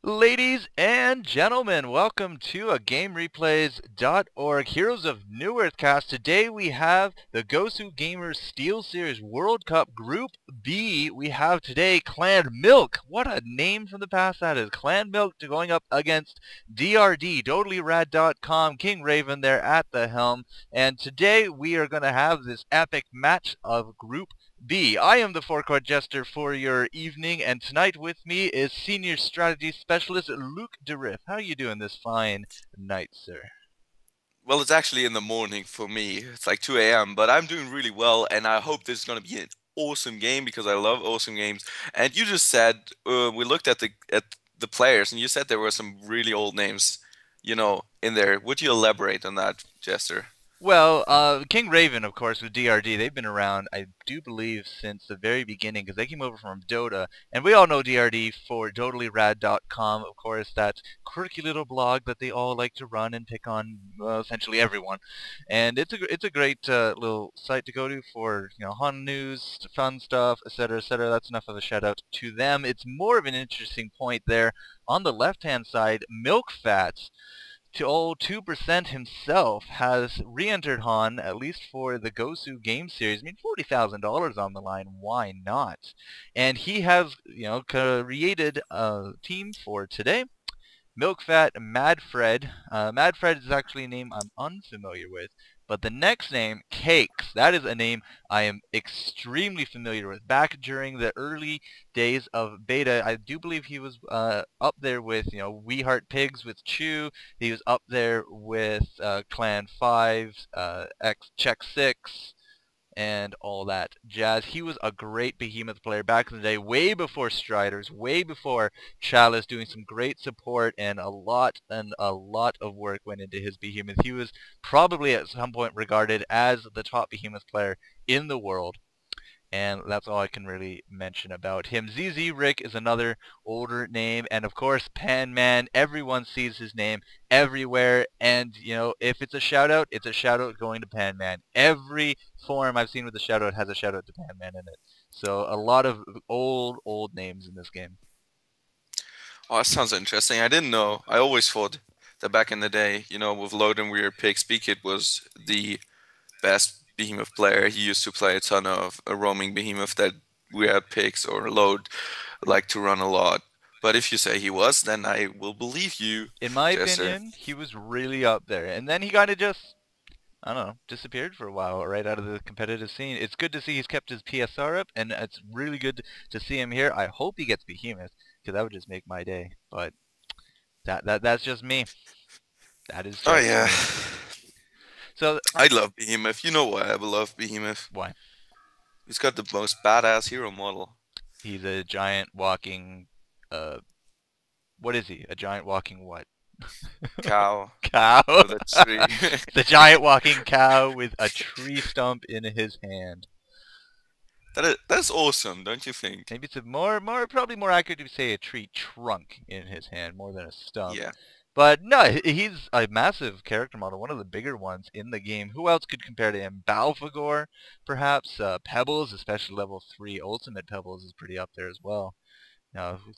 Ladies and gentlemen, welcome to a GameReplays.org Heroes of Newerth cast. Today we have the GosuGamers Steel Series World Cup Group B. We have today Clan Milk. What a name from the past that is. Clan Milk going up against DRD, Dotally Rad Dot Com, King Raven there at the helm. And today we are going to have this epic match of Group B. I am the Four Court Jester for your evening, and tonight with me is Senior Strategy Specialist LukDeRiff. How are you doing this fine night, sir? Well, it's actually in the morning for me. It's like 2 a.m., but I'm doing really well, and I hope this is going to be an awesome game because I love awesome games. And you just said we looked at the players, and you said there were some really old names, in there. Would you elaborate on that, Jester? Well, King Raven, of course, with DRD, they've been around, I do believe, since the very beginning, because they came over from Dota, and we all know DRD for DotallyRad.com, of course, that quirky little blog that they all like to run and pick on, essentially everyone, and it's a great little site to go to for, HoN news, fun stuff, etc., etc. That's enough of a shout out to them. It's more of an interesting point there on the left-hand side. Milk Fats, to old 2% himself, has re-entered HoN, at least for the Gosu game series. I mean, $40,000 on the line, why not? And he has, created a team for today. Milkfat Mad Fred. Mad Fred is actually a name I'm unfamiliar with, but the next name, Cakes, that is a name I am extremely familiar with. Back during the early days of beta, I do believe he was up there with, We Heart Pigs with Chew. He was up there with Clan 5, Check 6, and all that jazz. He was a great behemoth player back in the day, way before Striders, way before Chalice, doing some great support, and a lot of work went into his behemoth. He was probably at some point regarded as the top behemoth player in the world. And that's all I can really mention about him. ZZ Rick is another older name, and of course Pan Man. Everyone sees his name everywhere, and if it's a shout out, it's a shout out going to Pan Man. Every forum I've seen with a shout out has a shout out to Pan Man in it. So a lot of old names in this game. Oh, that sounds interesting. I didn't know. I always thought that back in the day, with Load and Weird Pig, Speakit was the best behemoth player. He used to play a ton of a roaming behemoth that Weird Pigs or Load like to run a lot. But if you say he was, then I will believe you, In my Jester. opinion, he was really up there, and then he kind of just, I don't know, disappeared for a while right out of the competitive scene. It's good to see he's kept his PSR up, and it's really good to see him here. I hope he gets Behemoth, because that would just make my day. But that's just me. That is Oh just yeah. me. So I love Behemoth. You know why I love Behemoth? why? He's got the most badass hero model. He's a giant walking, what is he? A giant walking what? Cow Cow. with a tree. The giant walking cow with a tree stump in his hand. That's awesome, don't you think? Maybe it's probably more accurate to say a tree trunk in his hand more than a stump. Yeah. But no, he's a massive character model, one of the bigger ones in the game. Who else could compare to him? Balfagor, perhaps. Pebbles, especially level 3 Ultimate Pebbles, is pretty up there as well.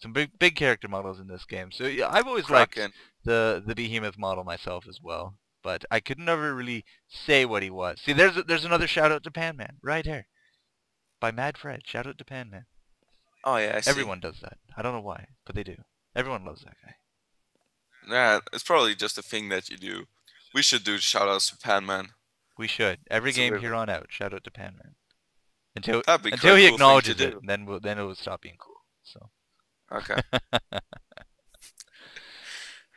Some big character models in this game. So yeah, I've always liked Kraken. the Behemoth model myself as well. But I could never really say what he was. See, there's another shout out to Pan Man right here by Mad Fred. Shout out to Pan Man. Oh yeah, I see. Everyone does that. I don't know why, but they do. Everyone loves that guy. Yeah, it's probably just a thing that you do. We should do shoutouts to Panman. We should. Every So game here on out, shout out to Pan Man. Until that'd be until quite he cool thing to acknowledges it, do. then it will stop being cool. So. Okay.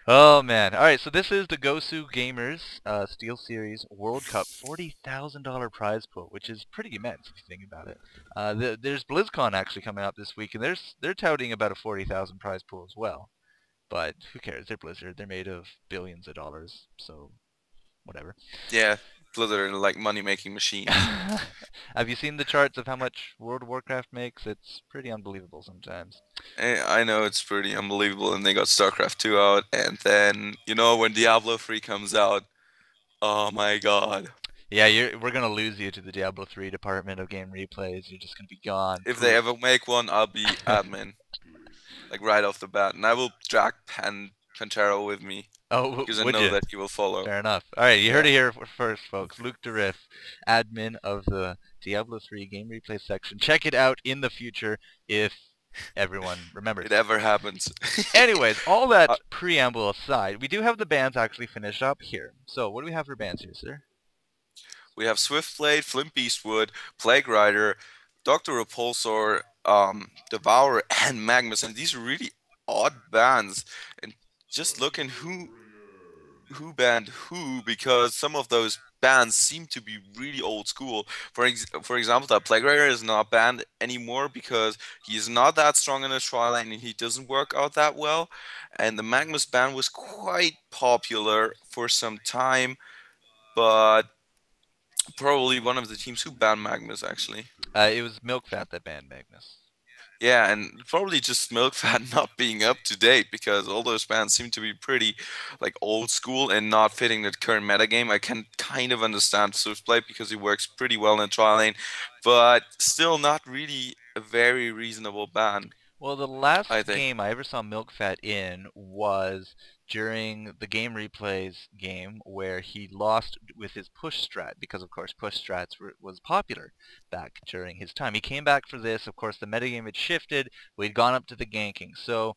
Oh man! All right, so this is the Gosu Gamers Steel Series World Cup, $40,000 prize pool, which is pretty immense if you think about it. There's BlizzCon actually coming up this week, and they're touting about a 40,000 prize pool as well. But who cares? They're Blizzard. They're made of billions of dollars, so whatever. Yeah, Blizzard are like money-making machines. Have you seen the charts of how much World of Warcraft makes? It's pretty unbelievable sometimes. I know it's pretty unbelievable, and they got StarCraft 2 out, and then when Diablo 3 comes out, oh my God! Yeah, we're gonna lose you to the Diablo 3 department of game replays. You're just gonna be gone. If they ever make one, I'll be admin. like right off the bat, and I will drag Pantera with me Oh, because I would know you? that he will follow. Fair enough. All right, you heard Yeah, it here first, folks. LukDeRiff, admin of the Diablo 3 game replay section. Check it out in the future if everyone it remembers. ever happens. Anyways, all Uh, that preamble aside, we do have the bands actually finished up here. So what do we have for bands here, sir? we have Swiftblade, Flint Beastwood, Plague Rider, Dr. Repulsor, Devourer, and Magnus, and these are really odd bands. And just looking who banned who, because some of those bands seem to be really old school. For example, that Plague Rider is not banned anymore because he's not that strong in the tri-lane and he doesn't work out that well. And the Magnus ban was quite popular for some time, but probably one of the teams who banned Magnus actually. It was MilkFat that banned Magnus. Yeah, and probably just MilkFat not being up to date because all those bands seem to be pretty like old school and not fitting the current meta game. I can kind of understand Swiftblade because he works pretty well in the tri lane, but still not really a very reasonable band, Well, the I last think. game I ever saw MilkFat in was during the game replays game where he lost with his push strat because, of course, push strats was popular back during his time. He came back for this. Of course, the metagame had shifted. We'd gone up to the ganking. So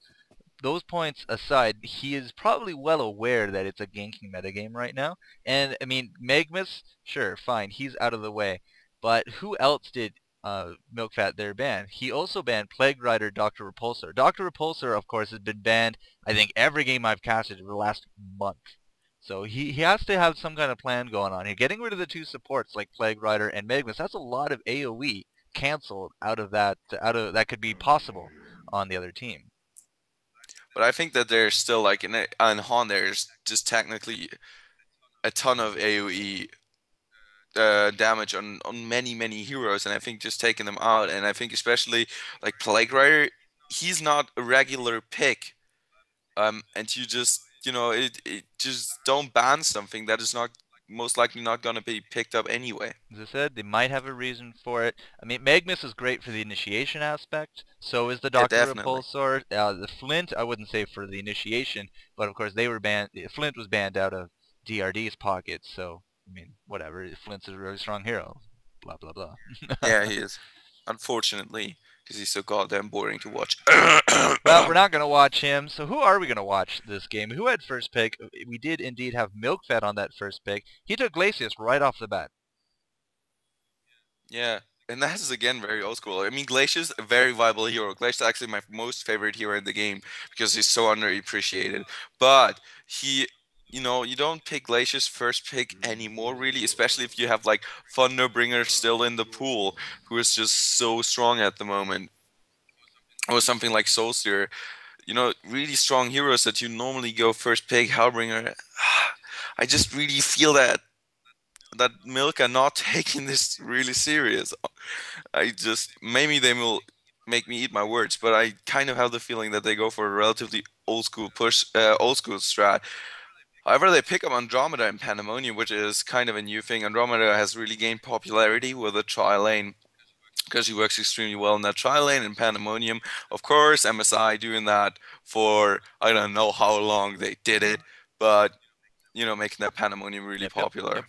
those points aside, he is probably well aware that it's a ganking metagame right now. And, I mean, Magmus, sure, fine, he's out of the way. But who else did MilkFat there ban? He also banned Plague Rider Dr. Repulsor. Dr. Repulsor, of course, has been banned, I think, every game I've casted over the last month. So he has to have some kind of plan going on here. Getting rid of the two supports like Plague Rider and Magmus, that's a lot of AoE canceled that could be possible on the other team. But I think that there's still like in HoN there's just technically a ton of AoE damage on many heroes, and I think just taking them out, and I think especially like Plague Rider, he's not a regular pick. And you just it just don't ban something that is not most likely not gonna be picked up anyway. As I said, they might have a reason for it. I mean, Magnus is great for the initiation aspect. So is the Yeah, Doctor definitely. Repulsor. The Flint, I wouldn't say for the initiation, but of course they were banned. Flint was banned out of DRD's pockets. So I mean, whatever. Flint's a really strong hero. Blah blah blah. Yeah, he is. Unfortunately, because he's so goddamn boring to watch. Well, we're not gonna watch him. So who are we gonna watch this game? Who had first pick? We did indeed have MilkFat on that first pick. He took Glacius right off the bat. Yeah, and that is again very old school. I mean, Glacier's a very viable hero. Glacier's actually my most favorite hero in the game because he's so underappreciated. But he, you don't pick Glacier's first pick anymore, really, especially if you have like Thunderbringer still in the pool, who is just so strong at the moment, or something like Soulsteer. Really strong heroes that you normally go first pick. Hellbringer. I just really feel that Milk are not taking this really serious. I just maybe they will make me eat my words, but I kind of have the feeling that they go for a relatively old school strat. However, they pick up Andromeda and Pandemonium, which is kind of a new thing. Andromeda has really gained popularity with the tri lane because he works extremely well in that tri lane and Pandemonium. Of course, MSI doing that for I don't know how long they did it, but making that Pandemonium really Yep, yep, yep. popular.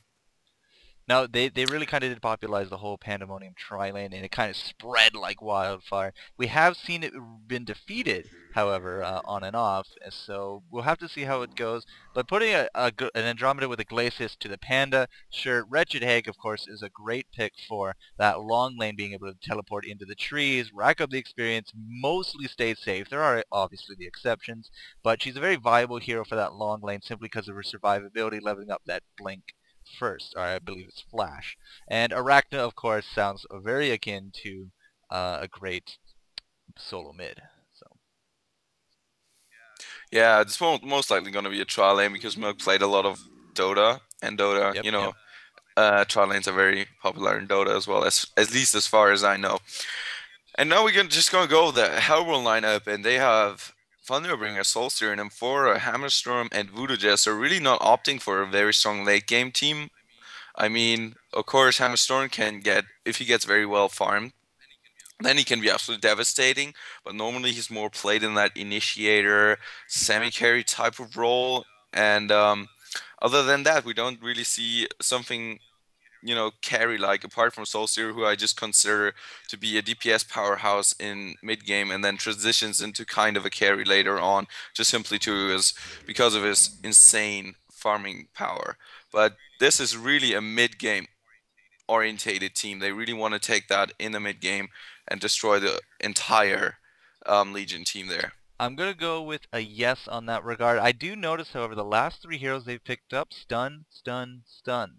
No, they really kind of did popularize the whole Pandemonium tri-lane, and it kind of spread like wildfire. We have seen it been defeated, however, on and off, so we'll have to see how it goes. But putting an Andromeda with a Glacis to the Panda, sure, Wretched Hag, of course, is a great pick for that long lane, being able to teleport into the trees, rack up the experience, mostly stay safe. There are obviously the exceptions, but she's a very viable hero for that long lane simply because of her survivability, leveling up that Blink first, or I believe it's Flash. And Arachna, of course, sounds very akin to a great solo mid. So, Yeah, it's most likely going to be a trial lane because Milk played a lot of Dota, and Dota, yep, yep. trial lanes are very popular in Dota as well, as at least as far as I know. And now we're just gonna go the Hellworld lineup, and they have Thunderbringer, Soulsteer, and Amphora, Hammerstorm, and Voodoo Jester really not opting for a very strong late game team. I mean, of course, Hammerstorm can get if he gets very well farmed. then he can be absolutely devastating. But normally he's more played in that initiator, semi-carry type of role. And other than that, we don't really see something, carry like apart from Solstier, who I just consider to be a DPS powerhouse in mid game and then transitions into kind of a carry later on, just simply because of his insane farming power. But this is really a mid game orientated team. They really want to take that in the mid game and destroy the entire Legion team there. I'm going to go with a yes on that regard. I do notice, however, the last 3 heroes they've picked up, stun, stun, stun.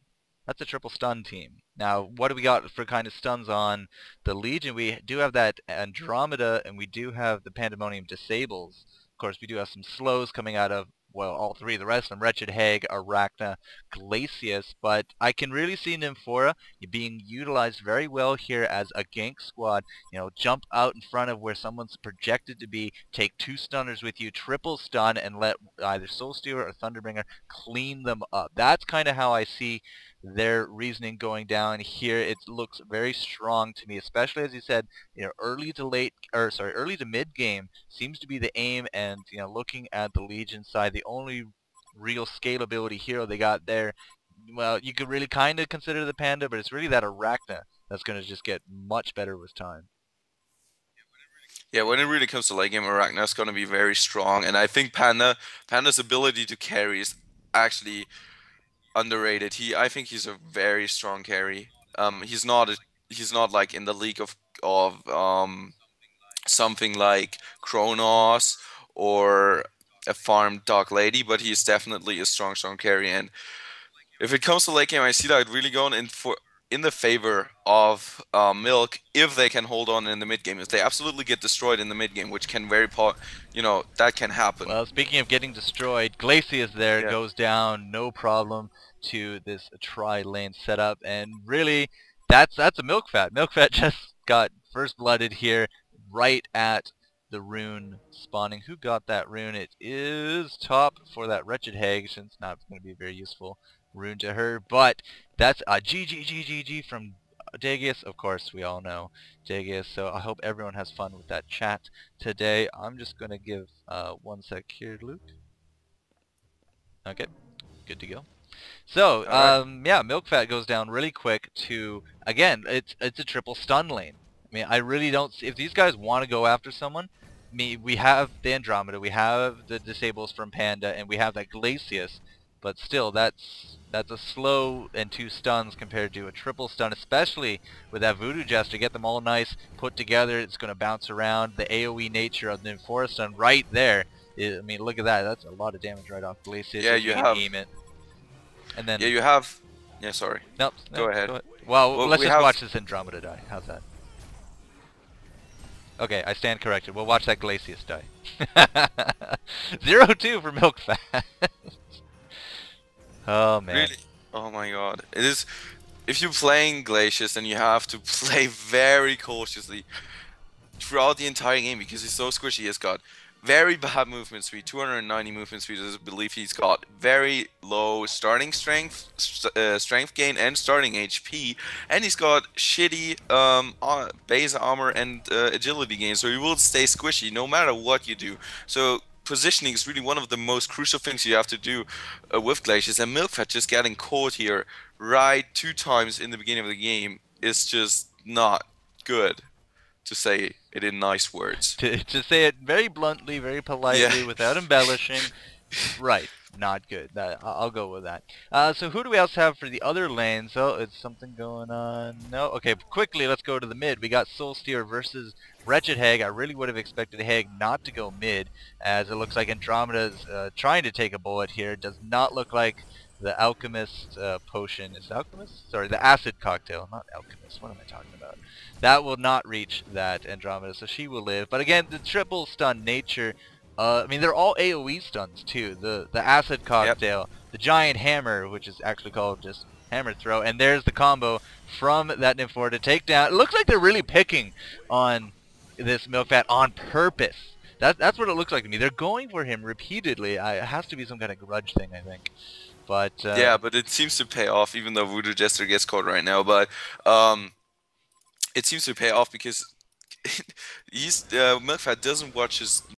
That's a triple stun team. Now, what do we got for kind of stuns on the Legion? We do have that Andromeda, and we do have the Pandemonium Disables. Of course, we do have some slows coming out of, well, all three. The rest of them, Wretched Hag, Arachna, Glacius. But I can really see Nymphora being utilized very well here as a gank squad. Jump out in front of where someone's projected to be, take 2 stunners with you, triple stun, and let either Soulstealer or Thunderbringer clean them up. That's kind of how I see their reasoning going down here. It looks very strong to me, especially as you said, early to mid game seems to be the aim, and looking at the Legion side, the only real scalability hero they got there, well, you could really kind of consider the Panda, but it's really that Arachna that's going to just get much better with time. Yeah, when it really comes to late game, Arachna is going to be very strong, and I think Panda's ability to carry is actually underrated. I think he's a very strong carry. He's not like in the league of something like Kronos or a farm Dark Lady, but he's definitely a strong carry. And if it comes to late game, I see that really going in the favor of Milk if they can hold on in the mid game. If they absolutely get destroyed in the mid game, which can that can happen. Well, speaking of getting destroyed, Glacius there Yeah. goes down, no problem to this tri-lane setup, and really, that's a Milk Fat. Milk Fat just got first blooded here, right at the rune spawning. Who got that rune? It is Top for that Wretched Hag, since it's not going to be a very useful rune to her, but that's a GG from Dagius. Of course, we all know Dagius, so I hope everyone has fun with that chat today. I'm just going to give 1 sec here, Luke. Okay, good to go. So, All right. yeah, Milk Fat goes down really quick to, again, it's a triple stun lane. I mean, I really don't see, if these guys want to go after someone, we have the Andromeda, we have the Disables from Panda, and we have that Glacius, but still, that's a slow and 2 stuns compared to a triple stun, especially with that Voodoo Jester. Get them all nice put together, it's going to bounce around. The AoE nature of the Nymphora stun right there, I mean, look at that, that's a lot of damage right off Glacius. Yeah, If you can have. aim it. And then, Yeah, you have. Yeah, sorry. nope, Go ahead. go ahead. Well, Well, let's we just have. watch this Andromeda die. How's that? Okay, I stand corrected. We'll watch that Glacius die. 0-2 for Milk Fat. Oh, man. Really? Oh my god. It is. If you're playing Glacius, then you have to play very cautiously throughout the entire game because he's so squishy. He's got very bad movement speed, 290 movement speed. I believe he's got very low starting strength gain and starting HP, and he's got shitty base armor and agility gain. So he will stay squishy no matter what you do. So positioning is really one of the most crucial things you have to do with Glacius, and Milkfat just getting caught here right 2 times in the beginning of the game is just not good, to say it in nice words. To say it very bluntly, very politely, Yeah. without embellishing, right, not good. I'll go with that. So who do we else have for the other lanes? Oh, it's something going on. No? Okay, quickly, let's go to the mid. We got Soulsteer versus Wretched Hag. I really would have expected Hag not to go mid, as it looks like Andromeda's trying to take a bullet here. Does not look like the Alchemist potion. Is it Alchemist? Sorry, the Acid Cocktail, not Alchemist. What am I talking about? That will not reach that Andromeda, so she will live. But again, the triple stun nature, I mean, they're all AoE stuns too. The Acid Cocktail, the Giant Hammer, which is actually called just Hammer Throw, and there's the combo from that Nymphora to take down. It looks like they're really picking on this Milkfat on purpose. That's what it looks like to me. They're going for him repeatedly. It has to be some kind of grudge thing, I think. But Yeah, but it seems to pay off, even though Voodoo Jester gets caught right now. But it seems to pay off because Milkfat doesn't watch his